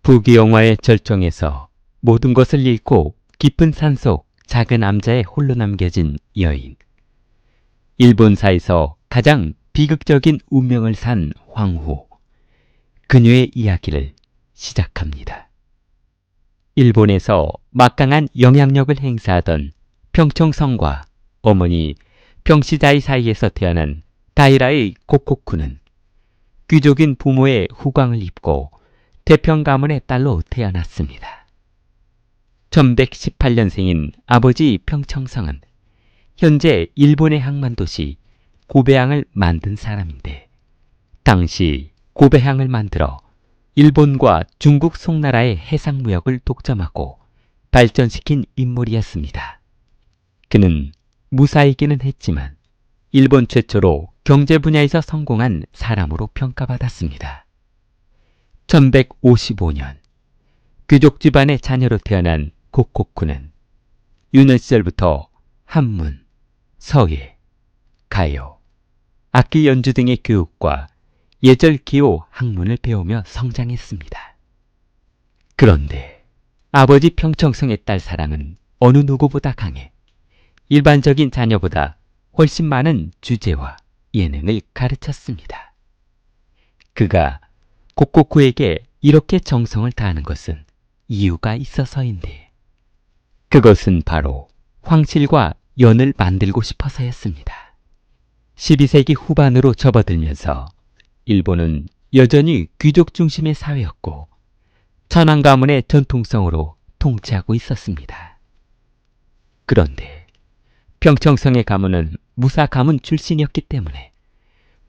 부귀영화의 절정에서 모든 것을 잃고 깊은 산속 작은 암자에 홀로 남겨진 여인. 일본사에서 가장 비극적인 운명을 산 황후. 그녀의 이야기를 시작합니다. 일본에서 막강한 영향력을 행사하던 평청성과 어머니 평시자이 사이에서 태어난 다이라의 고코쿠는 귀족인 부모의 후광을 입고 태평 가문의 딸로 태어났습니다. 1118년생인 아버지 평청성은 현재 일본의 항만도시 고베항을 만든 사람인데, 당시 고베항을 만들어 일본과 중국 송나라의 해상무역을 독점하고 발전시킨 인물이었습니다. 그는 무사이기는 했지만 일본 최초로 경제 분야에서 성공한 사람으로 평가받았습니다. 1155년 귀족 집안의 자녀로 태어난 고코쿠는 유년 시절부터 한문, 서예, 가요, 악기 연주 등의 교육과 예절 기호 학문을 배우며 성장했습니다. 그런데 아버지 평청성의 딸 사랑은 어느 누구보다 강해 일반적인 자녀보다 훨씬 많은 주제와 예능을 가르쳤습니다. 그가 고코쿠에게 이렇게 정성을 다하는 것은 이유가 있어서인데, 그것은 바로 황실과 연을 만들고 싶어서였습니다. 12세기 후반으로 접어들면서 일본은 여전히 귀족 중심의 사회였고 천황 가문의 전통성으로 통치하고 있었습니다. 그런데 평청성의 가문은 무사 가문 출신이었기 때문에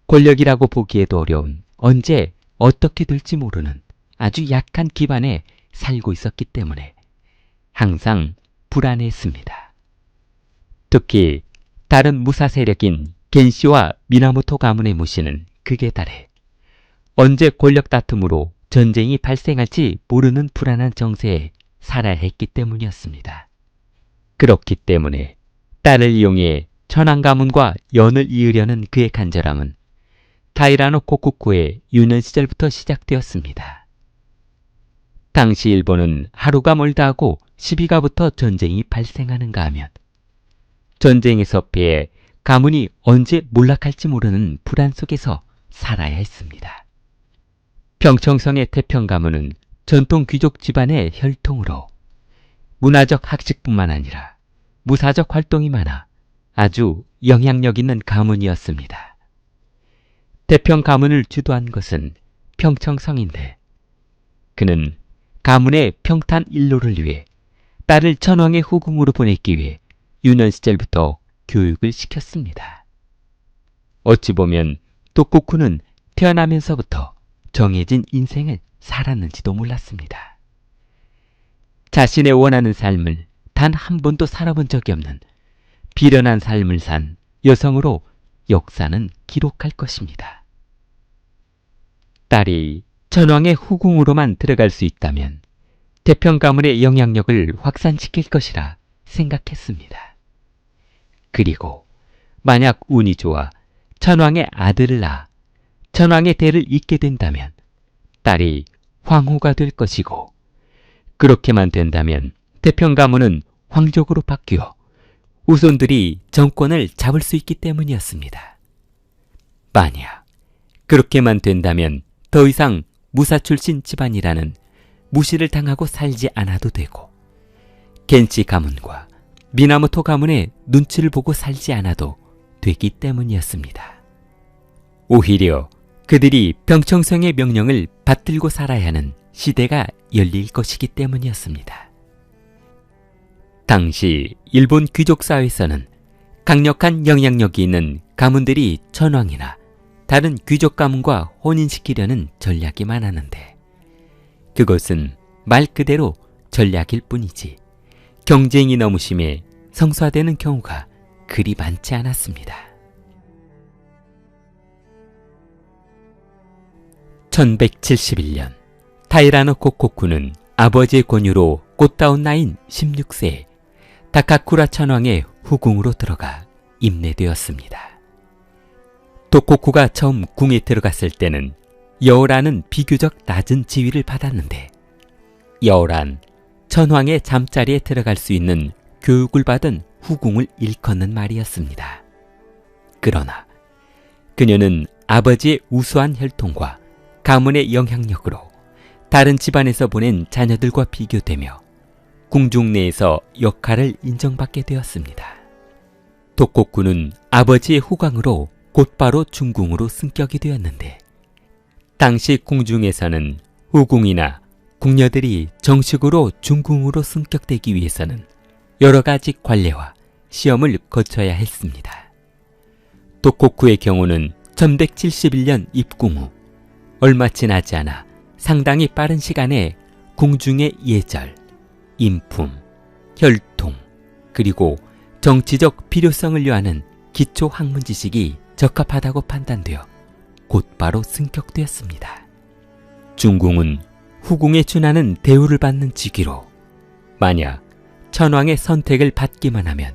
권력이라고 보기에도 어려운, 언제 어떻게 될지 모르는 아주 약한 기반에 살고 있었기 때문에 항상 불안해했습니다. 특히 다른 무사 세력인 겐시와 미나모토 가문의 무시는 극에 달해 언제 권력 다툼으로 전쟁이 발생할지 모르는 불안한 정세에 살아야 했기 때문이었습니다. 그렇기 때문에 딸을 이용해 천황 가문과 연을 이으려는 그의 간절함은 다이라노 고코쿠의 유년 시절부터 시작되었습니다. 당시 일본은 하루가 멀다 하고 12가부터 전쟁이 발생하는가 하면 전쟁에서 패해 가문이 언제 몰락할지 모르는 불안 속에서 살아야 했습니다. 평청성의 태평 가문은 전통 귀족 집안의 혈통으로 문화적 학식뿐만 아니라 무사적 활동이 많아 아주 영향력 있는 가문이었습니다. 태평 가문을 주도한 것은 평청성인데, 그는 가문의 평탄 일로를 위해 딸을 천황의 후궁으로 보내기 위해 유년 시절부터 교육을 시켰습니다. 어찌 보면 도코쿠는 태어나면서부터 정해진 인생을 살았는지도 몰랐습니다. 자신의 원하는 삶을 단 한 번도 살아본 적이 없는 비련한 삶을 산 여성으로 역사는 기록할 것입니다. 딸이 천황의 후궁으로만 들어갈 수 있다면 태평 가문의 영향력을 확산시킬 것이라 생각했습니다. 그리고 만약 운이 좋아 천황의 아들을 낳아 천황의 대를 잇게 된다면 딸이 황후가 될 것이고, 그렇게만 된다면 태평 가문은 황족으로 바뀌어 후손들이 정권을 잡을 수 있기 때문이었습니다. 만약 그렇게만 된다면 더 이상 무사 출신 집안이라는 무시를 당하고 살지 않아도 되고, 겐치 가문과 미나모토 가문의 눈치를 보고 살지 않아도 되기 때문이었습니다. 오히려 그들이 평청성의 명령을 받들고 살아야 하는 시대가 열릴 것이기 때문이었습니다. 당시 일본 귀족 사회에서는 강력한 영향력이 있는 가문들이 천황이나 다른 귀족 가문과 혼인시키려는 전략이 많았는데, 그것은 말 그대로 전략일 뿐이지 경쟁이 너무 심해 성사되는 경우가 그리 많지 않았습니다. 1171년 다이라노 고코쿠는 아버지의 권유로 꽃다운 나이인 16세에 다카쿠라 천황의 후궁으로 들어가 임내되었습니다. 도코쿠가 처음 궁에 들어갔을 때는 여우라는 비교적 낮은 지위를 받았는데 여란 천황의 잠자리에 들어갈 수 있는 교육을 받은 후궁을 일컫는 말이었습니다. 그러나 그녀는 아버지의 우수한 혈통과 가문의 영향력으로 다른 집안에서 보낸 자녀들과 비교되며 궁중 내에서 역할을 인정받게 되었습니다. 독곡군은 아버지의 후광으로 곧바로 중궁으로 승격이 되었는데, 당시 궁중에서는 후궁이나 궁녀들이 정식으로 중궁으로 승격되기 위해서는 여러 가지 관례와 시험을 거쳐야 했습니다. 독곡구의 경우는 1171년 입궁 후 얼마 지나지 않아 상당히 빠른 시간에 궁중의 예절, 인품, 혈통, 그리고 정치적 필요성을 요하는 기초 학문 지식이 적합하다고 판단되어 곧바로 승격되었습니다. 중궁은 후궁에 준하는 대우를 받는 직위로, 만약 천황의 선택을 받기만 하면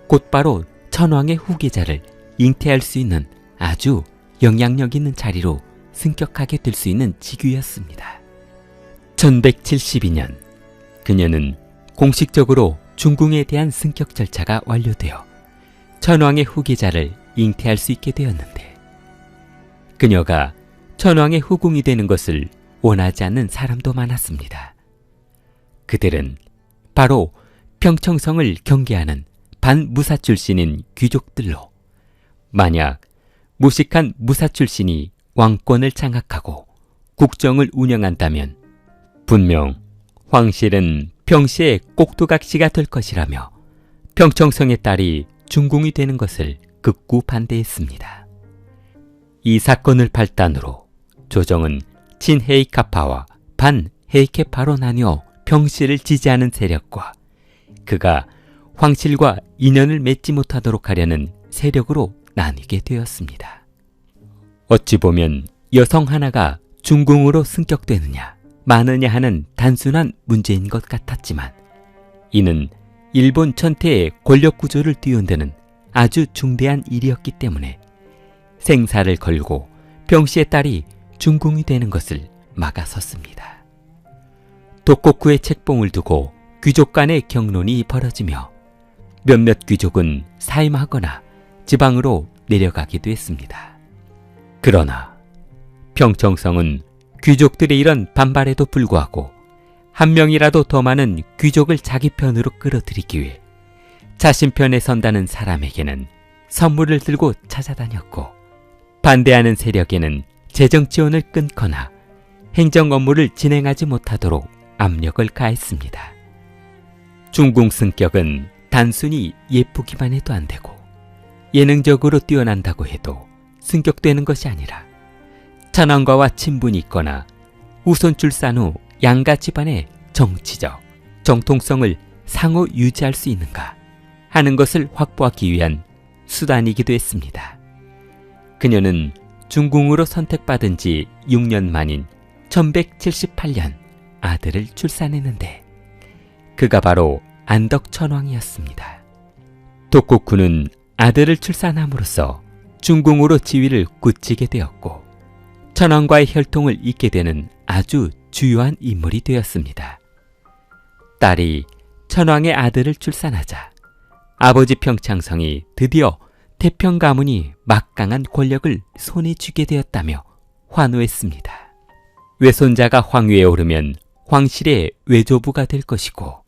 곧바로 천황의 후계자를 잉태할 수 있는 아주 영향력 있는 자리로 승격하게 될 수 있는 직위였습니다. 1172년 그녀는 공식적으로 중궁에 대한 승격 절차가 완료되어 천황의 후계자를 잉태할 수 있게 되었는데, 그녀가 천황의 후궁이 되는 것을 원하지 않는 사람도 많았습니다. 그들은 바로 평청성을 경계하는 반무사 출신인 귀족들로, 만약 무식한 무사 출신이 왕권을 장악하고 국정을 운영한다면 분명 황실은 평시에 꼭두각시가 될 것이라며 평청성의 딸이 중궁이 되는 것을 극구 반대했습니다. 이 사건을 발단으로 조정은 친헤이카파와 반헤이케파로 나뉘어 평시를 지지하는 세력과 그가 황실과 인연을 맺지 못하도록 하려는 세력으로 나뉘게 되었습니다. 어찌 보면 여성 하나가 중궁으로 승격되느냐 마느냐 하는 단순한 문제인 것 같았지만, 이는 일본 전체의 권력 구조를 뒤흔드는 아주 중대한 일이었기 때문에 생사를 걸고 병씨의 딸이 중궁이 되는 것을 막아섰습니다. 독곡구의 책봉을 두고 귀족 간의 경론이 벌어지며 몇몇 귀족은 사임하거나 지방으로 내려가기도 했습니다. 그러나 평청성은 귀족들의 이런 반발에도 불구하고 한 명이라도 더 많은 귀족을 자기 편으로 끌어들이기 위해 자신 편에 선다는 사람에게는 선물을 들고 찾아다녔고, 반대하는 세력에는 재정 지원을 끊거나 행정 업무를 진행하지 못하도록 압력을 가했습니다. 중궁 승격은 단순히 예쁘기만 해도 안 되고 예능적으로 뛰어난다고 해도 승격되는 것이 아니라 천황과와 친분이 있거나 우손 출산 후 양가 집안의 정치적 정통성을 상호 유지할 수 있는가 하는 것을 확보하기 위한 수단이기도 했습니다. 그녀는 중궁으로 선택받은 지 6년 만인 1178년 아들을 출산했는데, 그가 바로 안덕천왕이었습니다. 독곡구는 아들을 출산함으로써 중궁으로 지위를 굳히게 되었고 천황과의 혈통을 잇게 되는 아주 주요한 인물이 되었습니다. 딸이 천황의 아들을 출산하자 아버지 평창성이 드디어 태평 가문이 막강한 권력을 손에 쥐게 되었다며 환호했습니다. 외손자가 황위에 오르면 황실의 외조부가 될 것이고,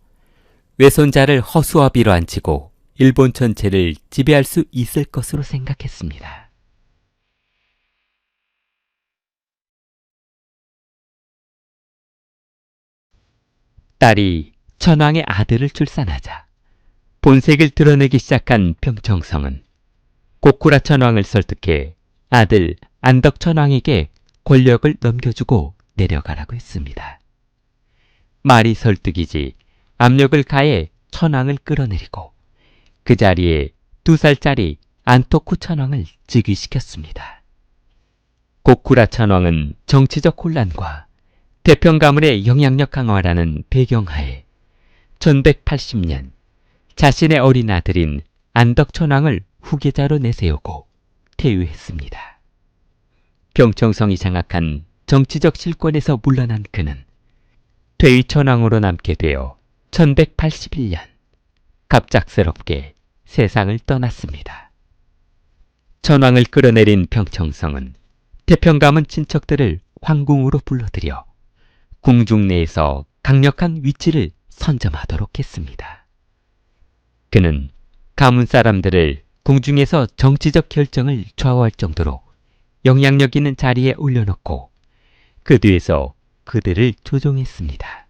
외손자를 허수아비로 앉히고 일본 전체를 지배할 수 있을 것으로 생각했습니다. 딸이 천황의 아들을 출산하자 본색을 드러내기 시작한 평청성은 고쿠라 천왕을 설득해 아들 안덕천왕에게 권력을 넘겨주고 내려가라고 했습니다. 말이 설득이지 압력을 가해 천왕을 끌어내리고 그 자리에 2살짜리 안토쿠 천왕을 즉위시켰습니다. 고쿠라 천왕은 정치적 혼란과 태평 가문의 영향력 강화라는 배경하에 1180년 자신의 어린 아들인 안덕천왕을 후계자로 내세우고 퇴위했습니다. 평청성이 장악한 정치적 실권에서 물러난 그는 퇴위천왕으로 남게 되어 1181년 갑작스럽게 세상을 떠났습니다. 천왕을 끌어내린 평청성은 태평가문 친척들을 황궁으로 불러들여 궁중 내에서 강력한 위치를 선점하도록 했습니다. 그는 가문 사람들을 궁중에서 정치적 결정을 좌우할 정도로 영향력 있는 자리에 올려놓고 그 뒤에서 그들을 조종했습니다.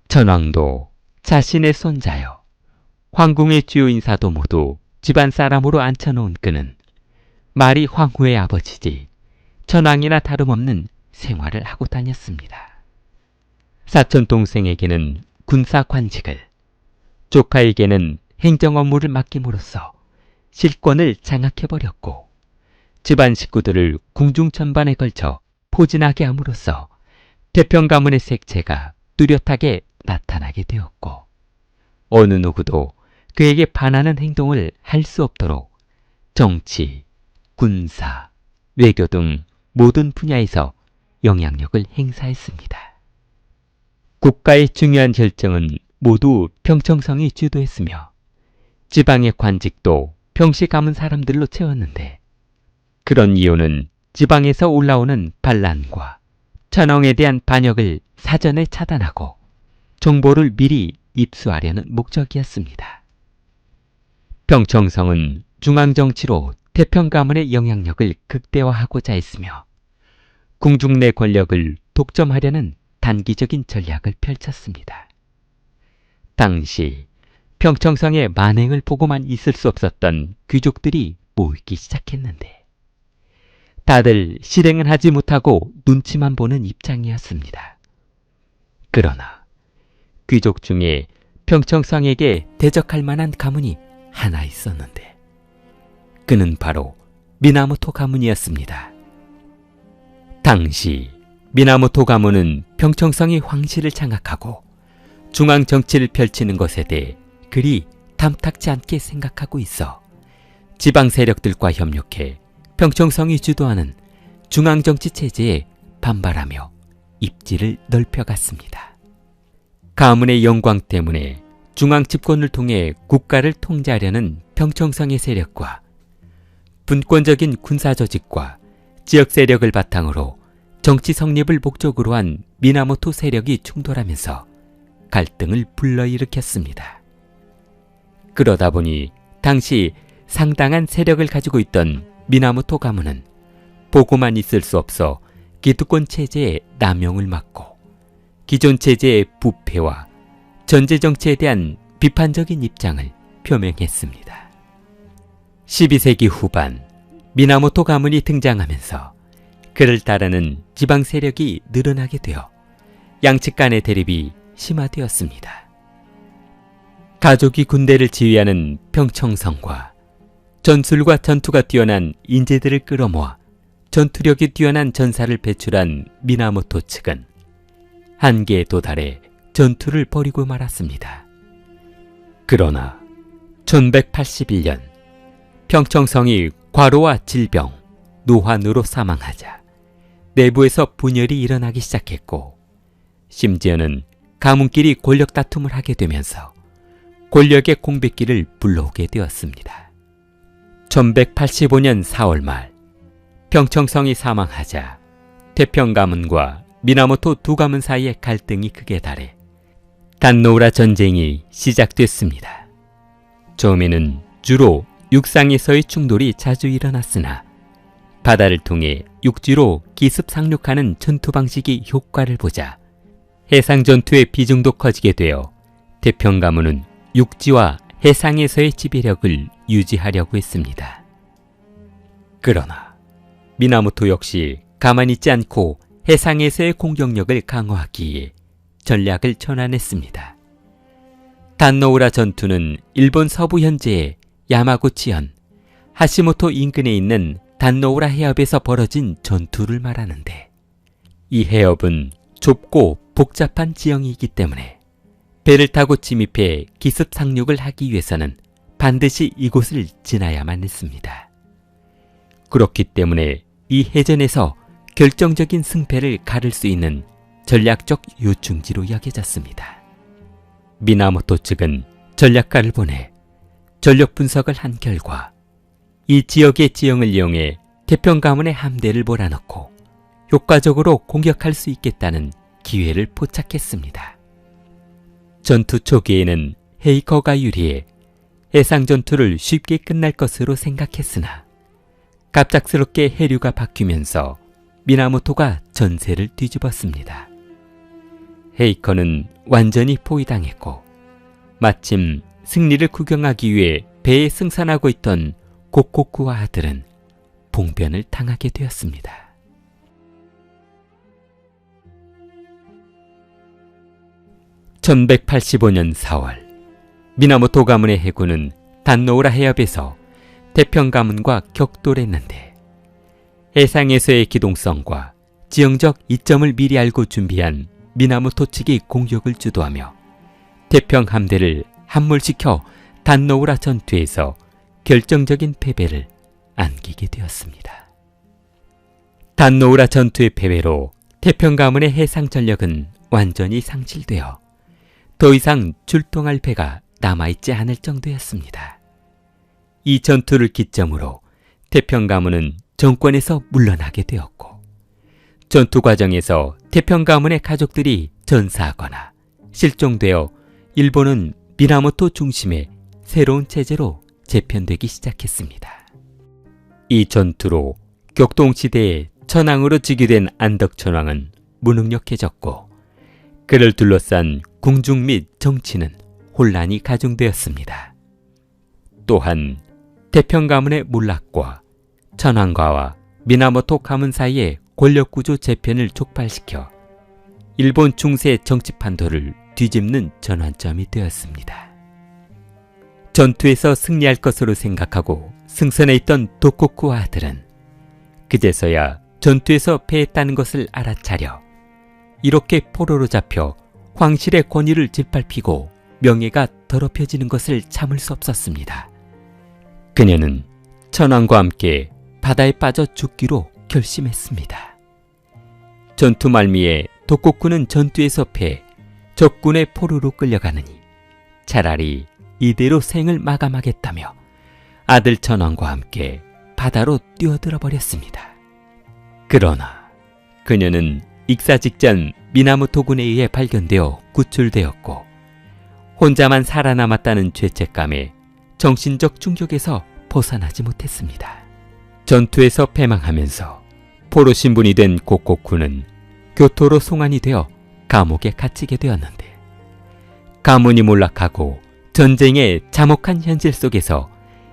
천왕도 자신의 손자여 황궁의 주요 인사도 모두 집안 사람으로 앉혀놓은 그는 말이 황후의 아버지지 천왕이나 다름없는 생활을 하고 다녔습니다. 사촌 동생에게는 군사 관직을, 조카에게는 행정 업무를 맡김으로써 실권을 장악해버렸고 집안 식구들을 궁중 천반에 걸쳐 포진하게 함으로써 태평가문의 색채가 뚜렷하게 나타나게 되었고 어느 누구도 그에게 반하는 행동을 할 수 없도록 정치, 군사, 외교 등 모든 분야에서 영향력을 행사했습니다. 국가의 중요한 결정은 모두 평청성이 주도했으며 지방의 관직도 평시 가문 사람들로 채웠는데 그런 이유는 지방에서 올라오는 반란과 천왕에 대한 반역을 사전에 차단하고 정보를 미리 입수하려는 목적이었습니다. 평청성은 중앙정치로 태평가문의 영향력을 극대화하고자 했으며 궁중 내 권력을 독점하려는 단기적인 전략을 펼쳤습니다. 당시 평청성의 만행을 보고만 있을 수 없었던 귀족들이 모이기 시작했는데 다들 실행은 하지 못하고 눈치만 보는 입장이었습니다. 그러나 귀족 중에 평청성에게 대적할 만한 가문이 하나 있었는데 그는 바로 미나모토 가문이었습니다. 당시 미나모토 가문은 평청성이 황실을 장악하고 중앙 정치를 펼치는 것에 대해 그리 탐탁지 않게 생각하고 있어 지방 세력들과 협력해 평청성이 주도하는 중앙정치 체제에 반발하며 입지를 넓혀갔습니다. 가문의 영광 때문에 중앙 집권을 통해 국가를 통제하려는 평청성의 세력과 분권적인 군사 조직과 지역 세력을 바탕으로 정치 성립을 목적으로 한 미나모토 세력이 충돌하면서 갈등을 불러일으켰습니다. 그러다 보니 당시 상당한 세력을 가지고 있던 미나모토 가문은 보고만 있을 수 없어 기득권 체제의 남용을 막고 기존 체제의 부패와 전제 정치에 대한 비판적인 입장을 표명했습니다. 12세기 후반 미나모토 가문이 등장하면서 그를 따르는 지방 세력이 늘어나게 되어 양측 간의 대립이 심화되었습니다. 가족이 군대를 지휘하는 평청성과 전술과 전투가 뛰어난 인재들을 끌어모아 전투력이 뛰어난 전사를 배출한 미나모토 측은 한계에 도달해 전투를 벌이고 말았습니다. 그러나 1181년 평청성이 과로와 질병, 노환으로 사망하자 내부에서 분열이 일어나기 시작했고 심지어는 가문끼리 권력 다툼을 하게 되면서 권력의 공백기를 불러오게 되었습니다. 1185년 4월 말 평청성이 사망하자 태평가문과 미나모토 두 가문 사이의 갈등이 크게 달해 단노우라 전쟁이 시작됐습니다. 처음에는 주로 육상에서의 충돌이 자주 일어났으나 바다를 통해 육지로 기습 상륙하는 전투 방식이 효과를 보자 해상 전투의 비중도 커지게 되어 태평가문은 육지와 해상에서의 지배력을 유지하려고 했습니다. 그러나 미나모토 역시 가만히 있지 않고 해상에서의 공격력을 강화하기 위해 전략을 전환했습니다. 단노우라 전투는 일본 서부 현지의 야마구치현 하시모토 인근에 있는 단노우라 해협에서 벌어진 전투를 말하는데 이 해협은 좁고 복잡한 지형이기 때문에 배를 타고 침입해 기습 상륙을 하기 위해서는 반드시 이곳을 지나야만 했습니다. 그렇기 때문에 이 해전에서 결정적인 승패를 가를 수 있는 전략적 요충지로 여겨졌습니다. 미나모토 측은 전략가를 보내 전력 분석을 한 결과 이 지역의 지형을 이용해 태평 가문의 함대를 몰아넣고 효과적으로 공격할 수 있겠다는 기회를 포착했습니다. 전투 초기에는 헤이커가 유리해 해상 전투를 쉽게 끝날 것으로 생각했으나 갑작스럽게 해류가 바뀌면서 미나모토가 전세를 뒤집었습니다. 헤이커는 완전히 포위당했고 마침 승리를 구경하기 위해 배에 승선하고 있던 고코쿠와 아들은 봉변을 당하게 되었습니다. (1185년 4월) 미나모토 가문의 해군은 단노우라 해협에서 태평 가문과 격돌했는데 해상에서의 기동성과 지형적 이점을 미리 알고 준비한 미나모토 측이 공격을 주도하며 태평 함대를 함몰시켜 단노우라 전투에서 결정적인 패배를 안기게 되었습니다. 단노우라 전투의 패배로 태평 가문의 해상 전력은 완전히 상실되어 더 이상 출동할 배가 남아있지 않을 정도였습니다. 이 전투를 기점으로 태평 가문은 정권에서 물러나게 되었고 전투 과정에서 태평 가문의 가족들이 전사하거나 실종되어 일본은 미나모토 중심의 새로운 체제로 재편되기 시작했습니다. 이 전투로 격동시대에 천황으로 즉위된 안덕천황은 무능력해졌고 그를 둘러싼 궁중 및 정치는 혼란이 가중되었습니다. 또한 태평 가문의 몰락과 천황과와 미나모토 가문 사이의 권력구조 재편을 촉발시켜 일본 중세 정치 판도를 뒤집는 전환점이 되었습니다. 전투에서 승리할 것으로 생각하고 승선해 있던 도코쿠와 아들은 그제서야 전투에서 패했다는 것을 알아차려 이렇게 포로로 잡혀 황실의 권위를 짓밟히고 명예가 더럽혀지는 것을 참을 수 없었습니다. 그녀는 천황과 함께 바다에 빠져 죽기로 결심했습니다. 전투 말미에 도코쿠는 전투에서 패해 적군의 포로로 끌려가느니 차라리 이대로 생을 마감하겠다며 아들 천황과 함께 바다로 뛰어들어 버렸습니다. 그러나 그녀는 익사 직전 미나모토군에 의해 발견되어 구출되었고 혼자만 살아남았다는 죄책감에 정신적 충격에서 벗어나지 못했습니다. 전투에서 패망하면서 포로 신분이 된 고코쿠는 교토로 송환이 되어 감옥에 갇히게 되었는데 가문이 몰락하고 전쟁의 참혹한 현실 속에서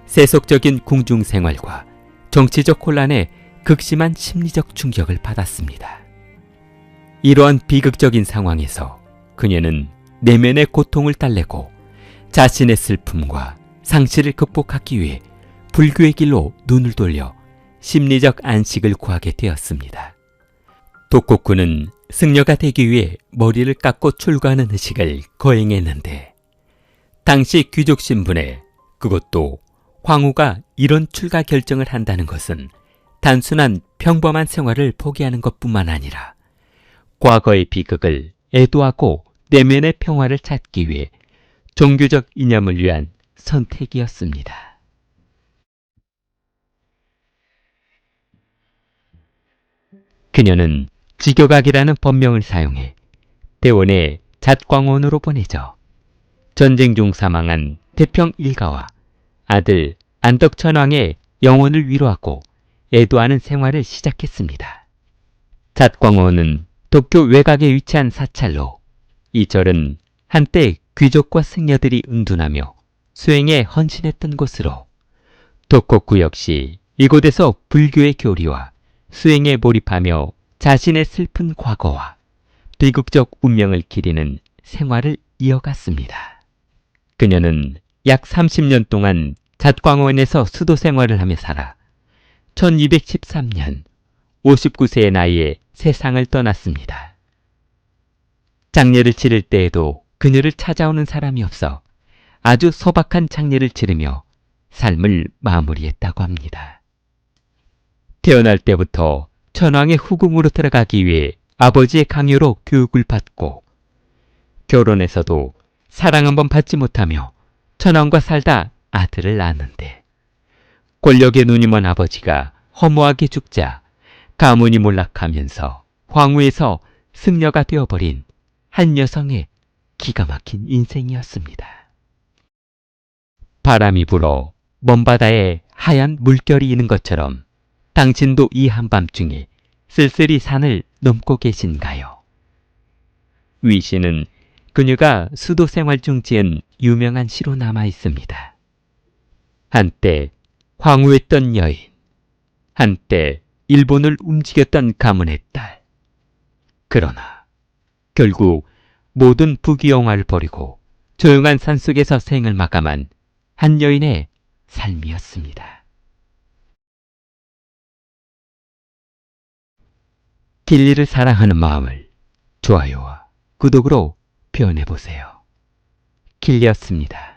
세속적인 궁중 생활과 정치적 혼란에 극심한 심리적 충격을 받았습니다. 이러한 비극적인 상황에서 그녀는 내면의 고통을 달래고 자신의 슬픔과 상실을 극복하기 위해 불교의 길로 눈을 돌려 심리적 안식을 구하게 되었습니다. 도코쿠는 승려가 되기 위해 머리를 깎고 출가하는 의식을 거행했는데 당시 귀족 신분에 그것도 황후가 이런 출가 결정을 한다는 것은 단순한 평범한 생활을 포기하는 것뿐만 아니라 과거의 비극을 애도하고 내면의 평화를 찾기 위해 종교적 이념을 위한 선택이었습니다. 그녀는 지교각이라는 법명을 사용해 대원에 잣광원으로 보내져 전쟁 중 사망한 태평 일가와 아들 안덕천왕의 영혼을 위로하고 애도하는 생활을 시작했습니다. 잣광원은 도쿄 외곽에 위치한 사찰로 이 절은 한때 귀족과 승려들이 은둔하며 수행에 헌신했던 곳으로 도코쿠 역시 이곳에서 불교의 교리와 수행에 몰입하며 자신의 슬픈 과거와 비극적 운명을 기리는 생활을 이어갔습니다. 그녀는 약 30년 동안 잣광원에서 수도 생활을 하며 살아 1213년 59세의 나이에 세상을 떠났습니다. 장례를 치를 때에도 그녀를 찾아오는 사람이 없어 아주 소박한 장례를 치르며 삶을 마무리했다고 합니다. 태어날 때부터 천황의 후궁으로 들어가기 위해 아버지의 강요로 교육을 받고 결혼해서도 사랑 한번 받지 못하며 천황과 살다 아들을 낳았는데 권력에 눈이 먼 아버지가 허무하게 죽자 가문이 몰락하면서 황후에서 승려가 되어버린 한 여성의 기가 막힌 인생이었습니다. 바람이 불어 먼 바다에 하얀 물결이 있는 것처럼 당신도 이 한밤중에 쓸쓸히 산을 넘고 계신가요? 위시는 그녀가 수도 생활 중 지은 유명한 시로 남아 있습니다. 한때 황후했던 여인, 한때 일본을 움직였던 가문의 딸. 그러나 결국 모든 부귀영화를 버리고 조용한 산속에서 생을 마감한 한 여인의 삶이었습니다. 길리를 사랑하는 마음을 좋아요와 구독으로 표현해보세요. 길리였습니다.